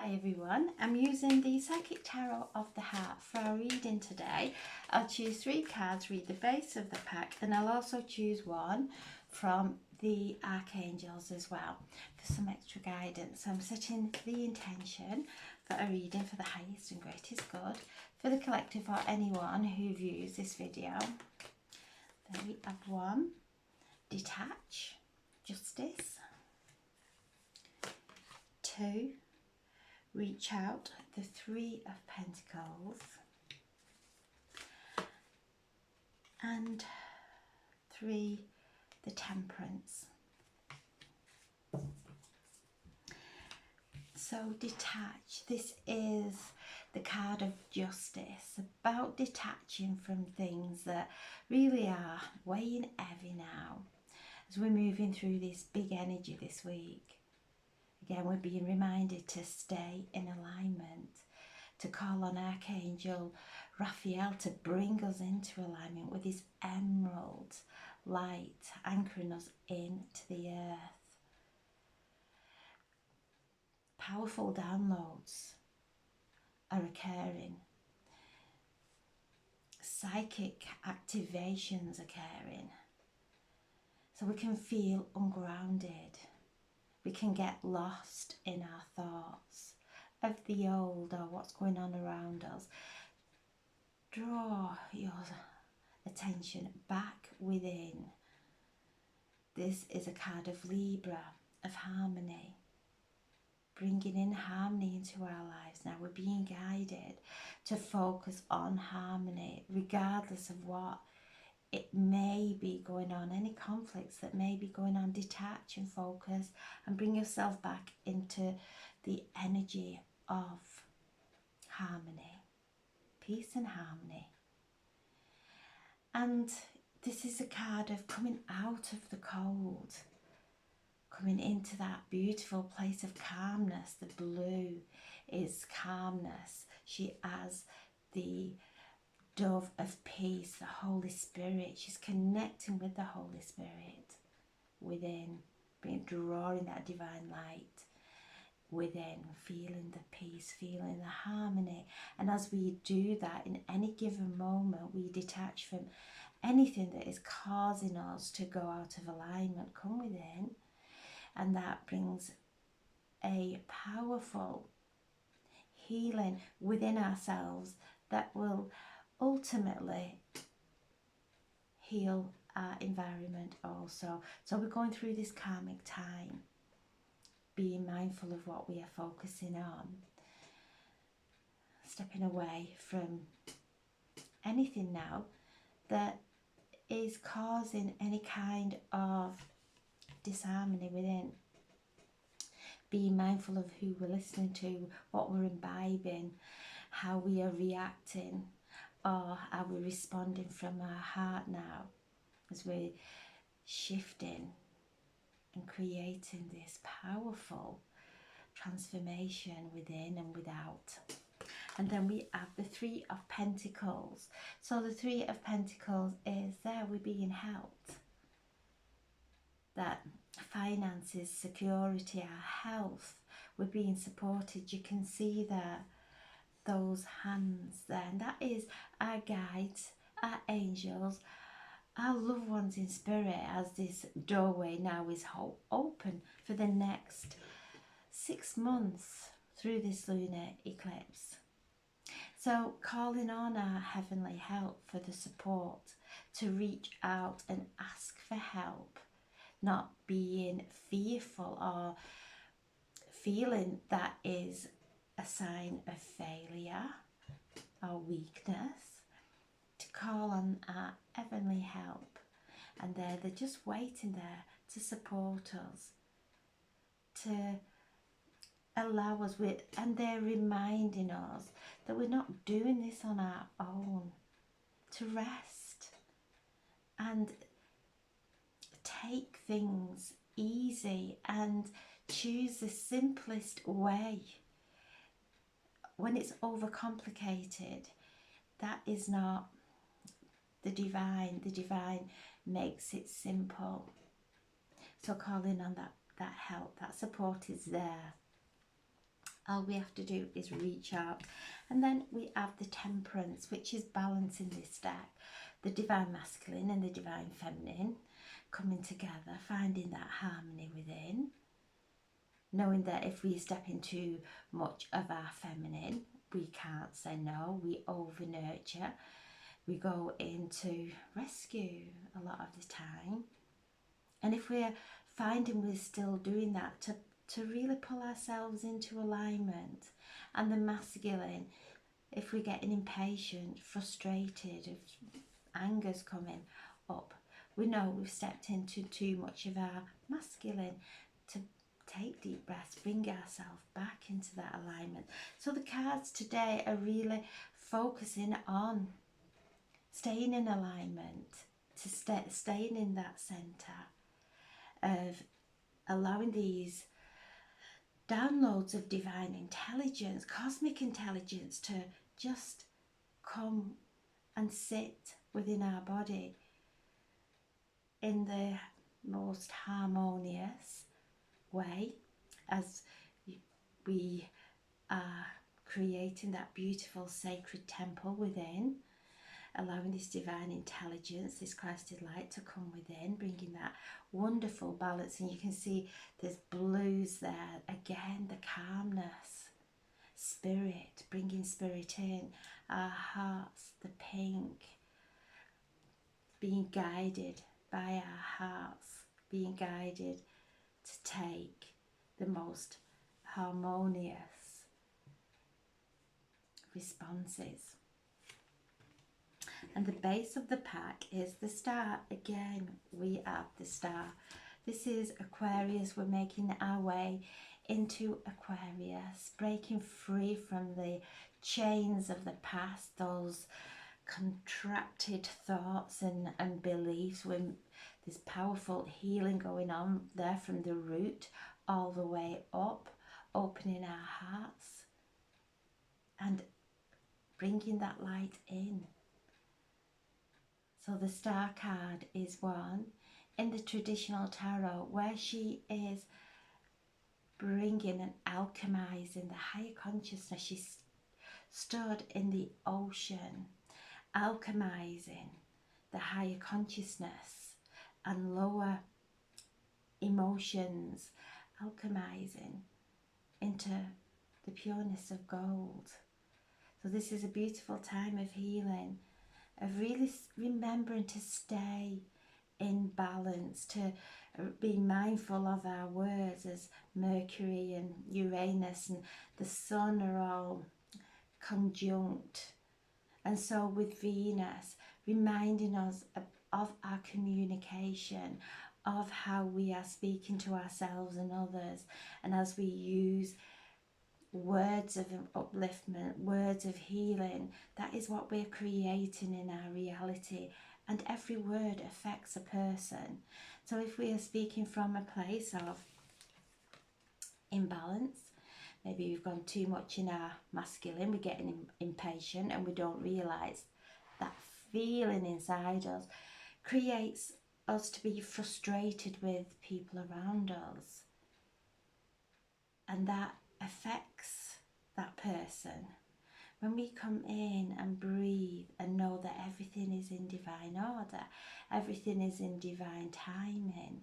Hi everyone, I'm using the Psychic Tarot of the Heart for our reading today. I'll choose 3 cards, read the base of the pack, and I'll also choose one from the Archangels as well for some extra guidance. So I'm setting the intention for a reading for the highest and greatest good for the collective or anyone who views this video. There we have 1, detach, justice. 2, reach out, the 3 of Pentacles, and 3, the Temperance. So detach, this is the card of justice, about detaching from things that really are weighing heavy now as we're moving through this big energy this week. Again, we're being reminded to stay in alignment, to call on Archangel Raphael to bring us into alignment with his emerald light, anchoring us into the earth. Powerful downloads are occurring. Psychic activations occurring. So we can feel ungrounded. We can get lost in our thoughts of the old or what's going on around us. Draw your attention back within. This is a card of Libra, of harmony. Bringing in harmony into our lives. Now we're being guided to focus on harmony, regardless of what it may be going on, any conflicts that may be going on. Detach and focus and bring yourself back into the energy of harmony, peace and harmony. And this is a card of coming out of the cold, coming into that beautiful place of calmness. The blue is calmness. She has the dove of peace, the Holy Spirit. She's connecting with the Holy Spirit within, drawing that divine light within, feeling the peace, feeling the harmony. And as we do that, in any given moment, we detach from anything that is causing us to go out of alignment. Come within, and that brings a powerful healing within ourselves that will ultimately heal our environment also. So we're going through this karmic time, being mindful of what we are focusing on, stepping away from anything now that is causing any kind of disharmony within. Being mindful of who we're listening to, what we're imbibing, how we are reacting, or are we responding from our heart now as we're shifting and creating this powerful transformation within and without. And then we have the 3 of Pentacles. So the 3 of Pentacles is there, we're being helped. That finances, security, our health, we're being supported. You can see there, those hands there, and that is our guides, our angels, our loved ones in spirit, as this doorway now is open for the next 6 months through this lunar eclipse. So calling on our heavenly help for the support, to reach out and ask for help, not being fearful or feeling that is a sign of failure or weakness, to call on our heavenly help. And they're just waiting there to support us, to allow us with, and they're reminding us that we're not doing this on our own, to rest and take things easy and choose the simplest way. When it's overcomplicated, that is not the divine. The divine makes it simple. So calling on that help, that support is there. All we have to do is reach out. And then we have the Temperance, which is balancing this deck. The Divine Masculine and the Divine Feminine coming together, finding that harmony within. Knowing that if we step into much of our feminine, we can't say no, we over nurture, we go into rescue a lot of the time. And if we're finding we're still doing that, to really pull ourselves into alignment. And the masculine, if we're getting impatient, frustrated, if anger's coming up, we know we've stepped into too much of our masculine. To take deep breaths, bring ourselves back into that alignment. So the cards today are really focusing on staying in alignment, to staying in that center of allowing these downloads of divine intelligence, cosmic intelligence, to just come and sit within our body in the most harmonious way, as we are creating that beautiful sacred temple within, allowing this divine intelligence, this Christed light to come within, bringing that wonderful balance. And you can see there's blues there, again the calmness, spirit, bringing spirit in, our hearts, the pink, being guided by our hearts, being guided to take the most harmonious responses. And the base of the pack is the Star. Again, we have the Star. This is Aquarius. We're making our way into Aquarius, breaking free from the chains of the past, those contracted thoughts and beliefs. When there's powerful healing going on there from the root all the way up, opening our hearts and bringing that light in. So the Star card is one in the traditional tarot, where she is bringing and alchemizing the higher consciousness. She stood in the ocean, alchemizing the higher consciousness and lower emotions, alchemizing into the pureness of gold. So this is a beautiful time of healing, of really remembering to stay in balance, to be mindful of our words, as Mercury and Uranus and the Sun are all conjunct. And so with Venus, reminding us of our communication, of how we are speaking to ourselves and others, and as we use words of upliftment, words of healing, that is what we're creating in our reality. And every word affects a person. So if we are speaking from a place of imbalance, maybe we've gone too much in our masculine, we're getting impatient and we don't realise that feeling inside us creates us to be frustrated with people around us. And that affects that person. When we come in and breathe and know that everything is in divine order, everything is in divine timing,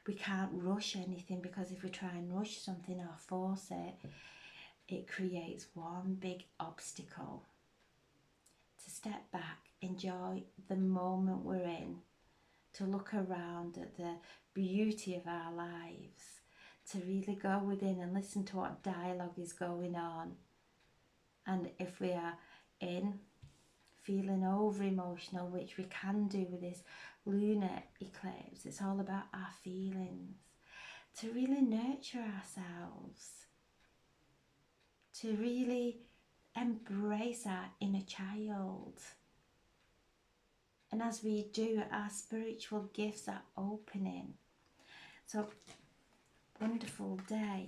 we can't rush anything, because if we try and rush something or force it, it creates one big obstacle. To step back, enjoy the moment we're in, to look around at the beauty of our lives, to really go within and listen to what dialogue is going on. And if we are in feeling over emotional, which we can do with this lunar eclipse, it's all about our feelings, to really nurture ourselves, to really embrace our inner child. And as we do, our spiritual gifts are opening. So, wonderful day.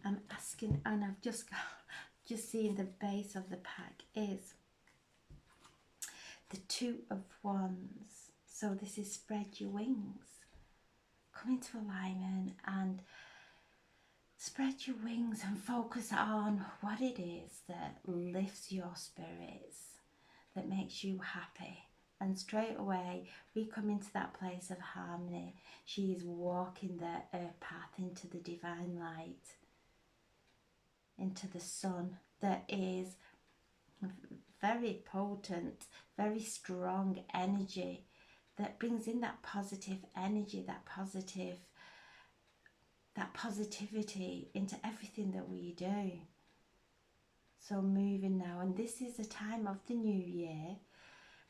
I'm asking, and I've just seen the base of the pack is the Two of Wands. So this is spread your wings, come into alignment and Spread your wings and focus on what it is that lifts your spirits, that makes you happy. And straight away, we come into that place of harmony. She is walking her path into the divine light, into the sun that is very potent, very strong energy that brings in that positive energy, that positivity into everything that we do. So moving now, and this is a time of the new year.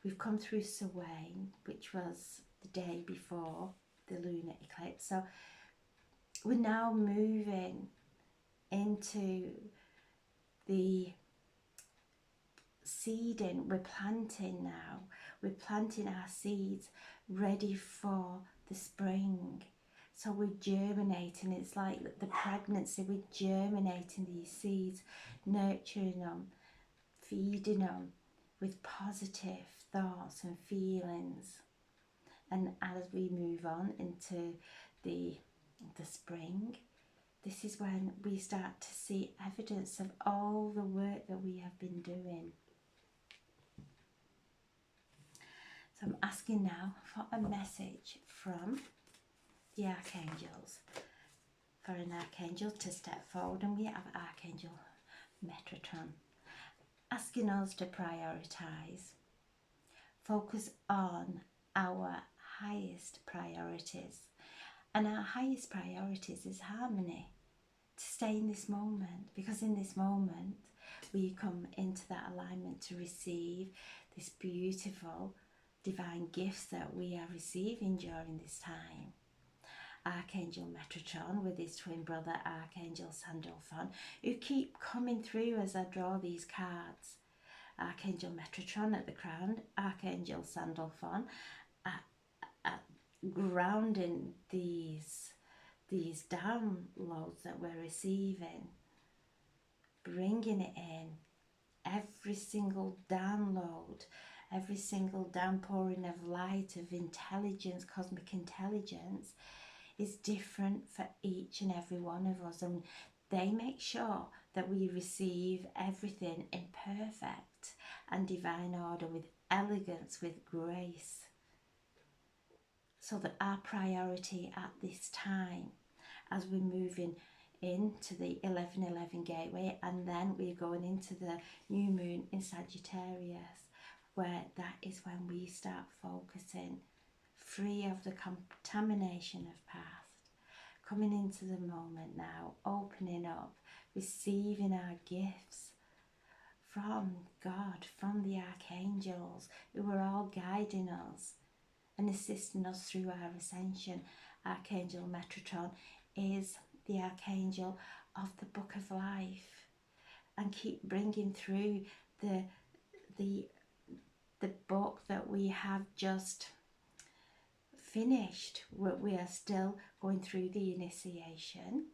We've come through Samhain, which was the day before the lunar eclipse. So we're now moving into the seeding. We're planting now. We're planting our seeds ready for the spring. So we're germinating. It's like the pregnancy. We're germinating these seeds, nurturing them, feeding them with positive thoughts and feelings. And as we move on into the spring, this is when we start to see evidence of all the work that we have been doing. So I'm asking now for a message from the archangels, for an archangel to step forward, and we have Archangel Metatron asking us to prioritize, focus on our highest priorities. And our highest priorities is harmony, to stay in this moment, because in this moment we come into that alignment to receive this beautiful divine gifts that we are receiving during this time. Archangel Metatron with his twin brother Archangel Sandalphon, who keep coming through as I draw these cards. Archangel Metatron at the crown, Archangel Sandalphon at grounding these downloads that we're receiving, bringing it in. Every single download, every single downpouring of light, of intelligence, cosmic intelligence, is different for each and every one of us, and they make sure that we receive everything in perfect and divine order, with elegance, with grace, so that our priority at this time, as we're moving into the 11:11 gateway, and then we're going into the new moon in Sagittarius, where that is when we start focusing, free of the contamination of past, coming into the moment now, opening up, receiving our gifts from God, from the archangels, who are all guiding us and assisting us through our ascension. Archangel Metatron is the archangel of the Book of Life, and keep bringing through the book that we have just finished. We are still going through the initiation,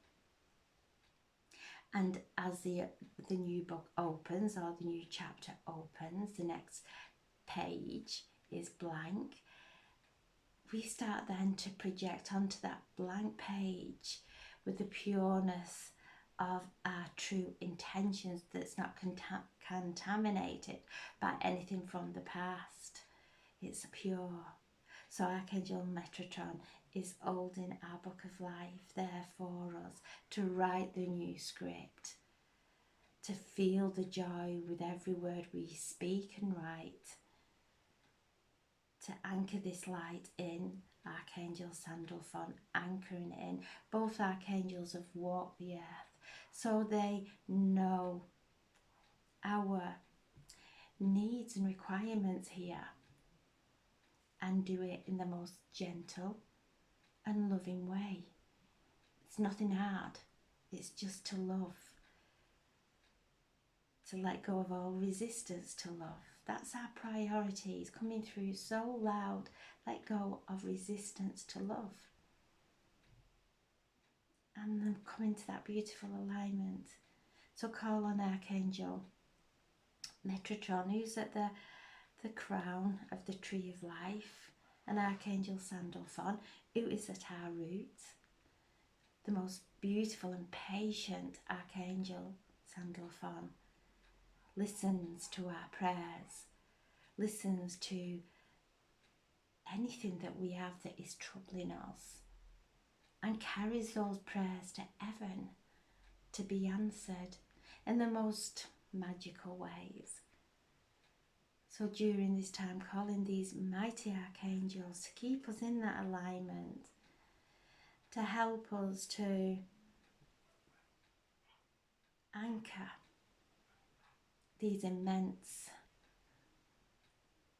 and as the new book opens, or the new chapter opens, the next page is blank. We start then to project onto that blank page with the pureness of our true intentions, that's not contaminated by anything from the past. It's pure. So Archangel Metatron is holding our Book of Life there for us, to write the new script, to feel the joy with every word we speak and write, to anchor this light in. Archangel Sandalphon anchoring in. Both archangels have walked the earth, so they know our needs and requirements here, and do it in the most gentle and loving way. It's nothing hard, it's just to love, to let go of all resistance to love. That's our priorities coming through so loud. Let go of resistance to love, and then come into that beautiful alignment. So call on Archangel Metatron, who's at the crown of the tree of life, and Archangel Sandalphon, who is at our root, the most beautiful and patient Archangel Sandalphon listens to our prayers, listens to anything that we have that is troubling us, and carries those prayers to heaven to be answered in the most magical ways. So during this time, calling these mighty archangels to keep us in that alignment, to help us to anchor these immense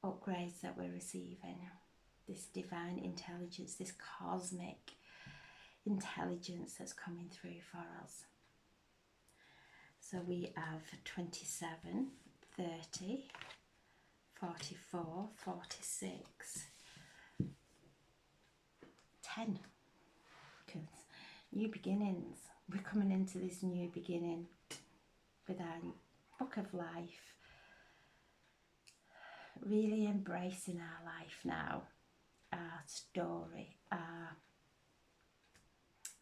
upgrades that we're receiving, this divine intelligence, this cosmic intelligence that's coming through for us. So we have 27, 30, 44, 46, 10. Because new beginnings. We're coming into this new beginning with our book of life. Really embracing our life now, our story, our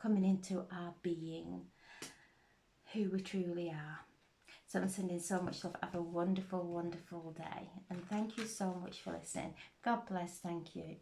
coming into our being, who we truly are. So I'm sending so much love. Have a wonderful, wonderful day. And thank you so much for listening. God bless. Thank you.